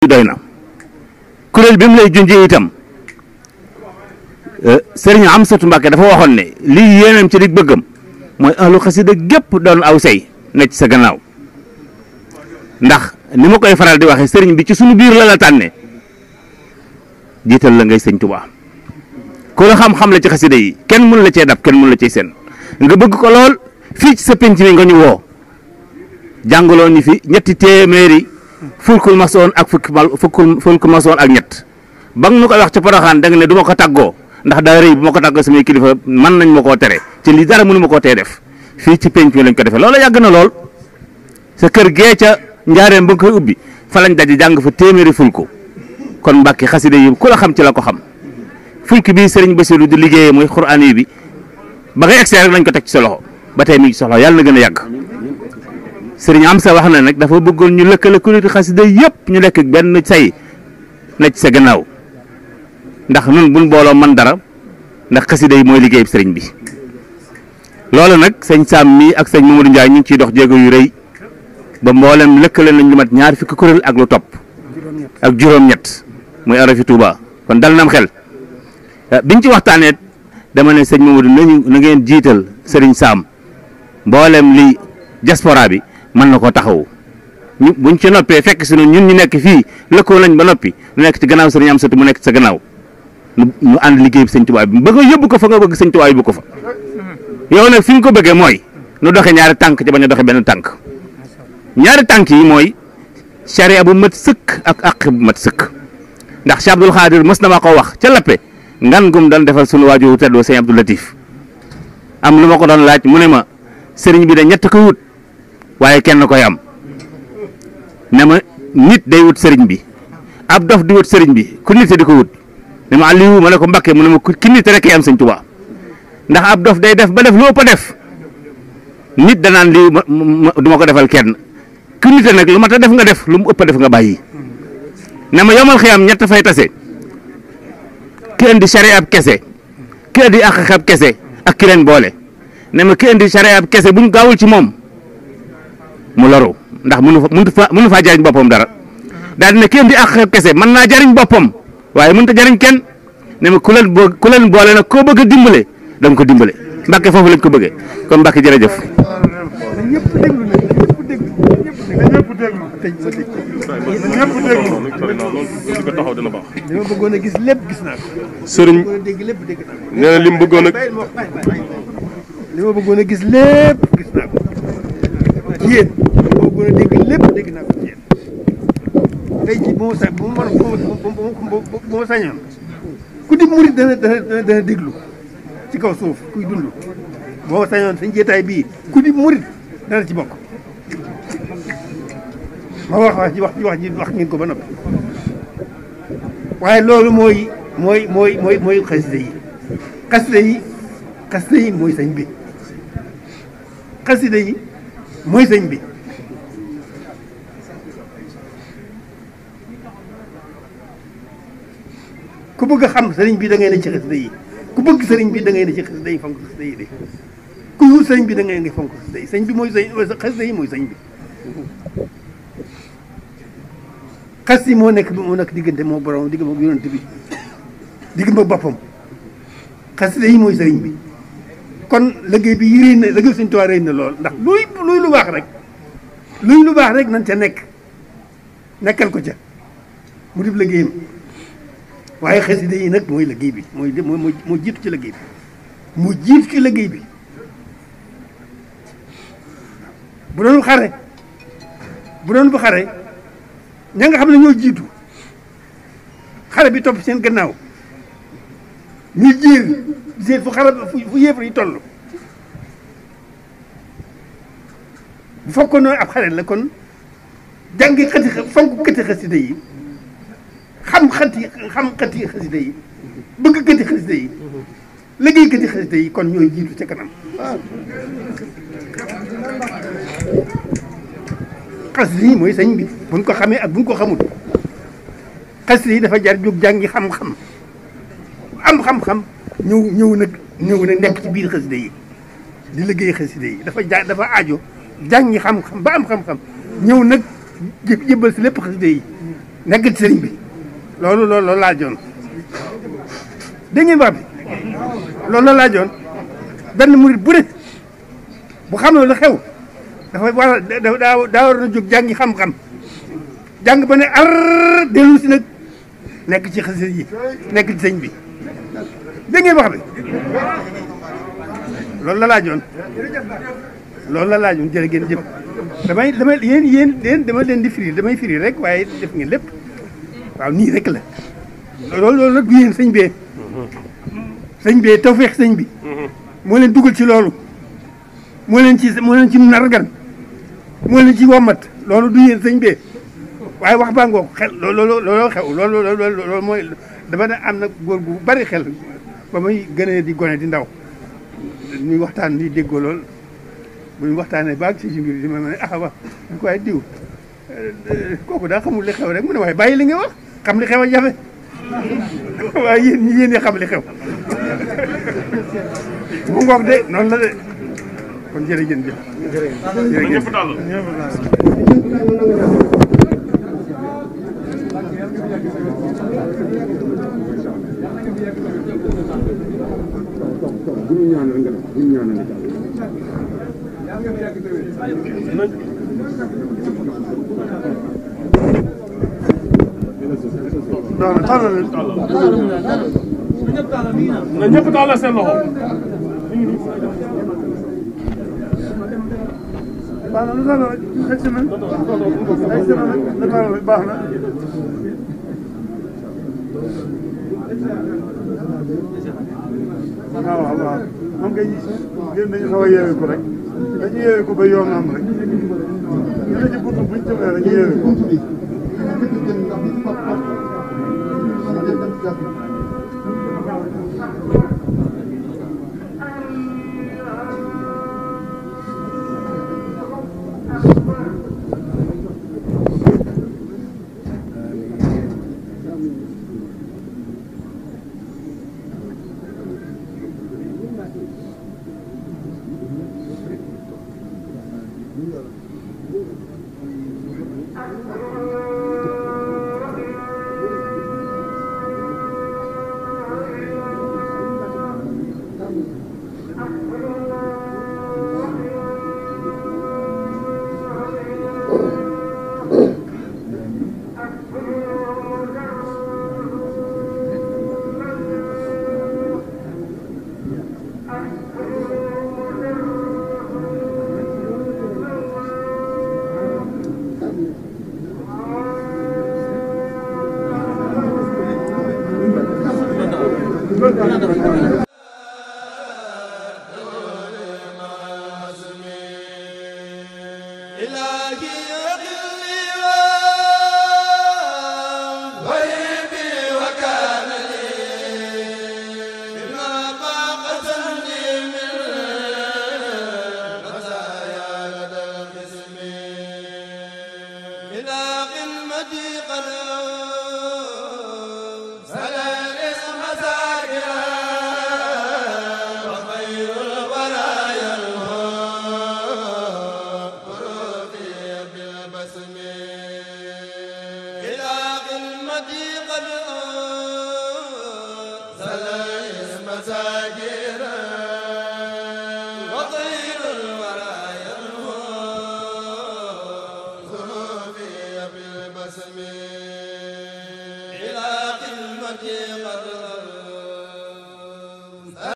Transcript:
doy na kuréel bi mu lay junjee itam Serigne Amsatu Mbàkke dafa waxoon ne lii yéenam ci dig bëggam mooy ahlu xasida gépp doon aw say ne ci sa gannaaw ndax ni ma koy faral di waxee sëriñ bi ci sunu biir la la tànne jiital la ngay sëñ Tuubaa ku la xam-xam la ci xasida yi kenn mënu la cee dab kenn mënu la cee seen nga bëgg ko lool fii ci sa penc mi nga ñu woo jàngaloo ñu fi ñetti téeméeri fulkul masoon ak fulkul masoon ak ñett ba nga nu koy wax ci Poroxaan da nga ne du ma ko tàggoo ndax daa rëy bu ma ko tàggoo samay kilifa mën nañ ma koo tere ci li dara mënu ma koo tee def fii ci penc mi lañ ko defee loolu yàgg na lool sa kër gee ca njaareem ba nga koy ubbi fa lañ daje jàng fa téeméeri fulku kon Mbàkke xasida yi ku la xam ci la ko xam fulki bii Serigne Bassirou di liggéeyee mooy xuraan yi bi ba nga egsee rek lañ ko teg ci sa loxo ba tey mi ngi soxla yàlla na gën a yàgg Serigne Amsa wax na nag dafa bëggoon ñu lëkkale kuréelu xasida yëpp ñu lekk benn say na ci sa gannaaw ndax nun buñ booloo man dara ndax xasida yi mooy liggéey Serigne bi loolu nag sëñ Sam mi ak sëñ Mamadou Ndiaye ñu ngi ciy dox jéego yu rëy ba mboolem lëkkale nañ lu mat ñaar fukki kuréel ak lu topp ak juróom-ñett muy arafi Touba kon dal nam xel biñ ci waxtaanee dama ne sëñ Mamadou na ngeen jiital Serigne Sam mboolem li diaspora bi mën na koo taxawu ñu buñ ci noppee fekk si ñun ñu nekk fii lëkkoo nañ ba noppi ñu nekk ci gannaaw Serigne Amsatu mu nekk ci sa gannaaw ñu ànd liggéey bi sëñ Touba bi bëgg yóbbu ko fa nga bëgg sëñ Touba yóbbu ko fa yow nag fi ñu ko bëggee mooy nu doxe ñaari tànk ci bañ a doxe benn tànk ñaari tànk yi mooy charia bu mat sëkk ak àq bu mat sëkk ndax Cheikh Abdoul Khadir mës na ma ko wax ca lappe ngan gum doon defal sunu waajur teddoo sëñ Abdou Latif am lu ma ko doon laaj mu ne ma sëriñ bi da ñett ko wut waaye kenn koy am ne ma nit day wut sëriñ bi ab dof di wut sëriñ bi ku nite di ko wut ne ma Aliou ma ne ko Mbàkke mu ne ma ki nite rek am sëñ Tuubaa ndax ab dof day def ba def lu ëpp a def nit danaan lii du ma ko defal kenn ku nite nag lu mat a def nga def lu mu ëpp a def nga bàyyi ne ma yomal xiyam ñett fay tase ki indi charia ab kese ki indi àq kese ak ki leen boole ne ma ki indi charia ab kese buñ gaawul ci moom mu loru ndax mënu faa jariñ boppam dara daal dina ki indi àq kese mën naa jariñ boppam waaye mënut a jariñ kenn ne ma ku leen boole nag koo bëgg a dimbale da nga ko dimbale Mbàkke foofu lañ ko bëggee kon Mbàkke jërëjëf. li ma bëggoon a gis lépp gis naa ko. sëriñ nee na li mu bëggoon a. li ma bëggoon a gis lépp gis naa ko ci yéen. li ma bëggoon a dégg lépp dégg naa ko ci yéen. tey jii bu ma sañoon ku di murit dana déglu ci kaw suuf kuy dund boo sañoon sañ jeetaay bii ku di murit dana ci bokk. ma wax ngeen ko ba noppi waaye loolu mooy xasida yi xasida yi mooy sëñ bi xasida yi mooy sëñ bi ku bëgg a xam sëriñ bi da ngay ne ci xasida yi ku bëgg sëriñ bi da ngay ne ci xasida yi fonk xasida yi de ku wut sëriñ bi da ngay ne fonk xasida yi sëñ bi mooy xasida yi mooy sëñ bi xas yi moo nekk diggante moo borom digg moom yonent bi digg ma boppam xasida yi mooy sëriñ bi kon liggéey bi yi réy na liggéey Sëriñ Tuubaa réy na lool ndax luy lu baax rek nan ca nekkal ko ca mu dib liggéeyam waaye xasida yi nag mooy liggéey bi moo jiitu ci liggéey bi mu jiitu ci liggéey bi bu doon bu xare ña nga xam ne ñoo jiitu xare bi topp seen gannaaw ñuy jéer fu xare fu yéefar yi toll bu fekkoon noonu ab xare la kon jàngi fonk xati xasida yi xam xati xasida yi bëgg xati xasida yi liggéey xati xasida yi kon ñooy jiitu ca kanam xasida yi mooy sëñ bi buñ ko xamee ak buñ ko xamul xasida yi dafa jar jóg jàngi xam-xam am xam-xam ñëw nag nekk ci biir xasida yi di liggéey xasida yi dafa aajo jàngi xam-xam ba am xam-xam ñëw nag jébbal si lépp xasida yi nekk ci sëriñ bi loolu laajoon dégg ngeen wax bi loolu la laajoon benn murit bu ne bu xamee lu xew dafa war a daa war a jóg jàngi xam-xam jàng ba ne ar dellu si nag nekk ci xasida yi nekk ci sëñ bi dégg ngeen wax bi loolu la laajoon jërë ngeen jëf damay yéen dama leen di firi damay firi rek waaye def ngeen lépp waaw nii rek la loolu nag du yéen sëñ bee tawfeex sëñ bi moo leen dugal ci loolu moo leen ci nargan moo leen ci wommat loolu du yéen sëñ bee waaye wax baa ngoog xel looloo xew loolu mooy dama ne am na góor gu bari xel ba muy gënee di gone di ndaw ñuy waxtaan di déggoo lool bu ñu waxtaanee baag ci mbir di ma ne wax ñu ko waaye diw kooku daa xamul li xew rek mu ne waaye bàyyi li nga wax xam li xew a jafe waaye yéen ñi xam li xew mu ngoog de noonu la de kon jërëjëf jërëjëf na ñëpp tàllal seen loxo. baax na lu tax la rek semaine rek baax na waaw moom kay gën dañu xaw a yeewee ko rek dañu yeewee ko ba yoon am rek ñu ne ci buntu buñ jëmee dañu yeewee ko إلى قمة قدر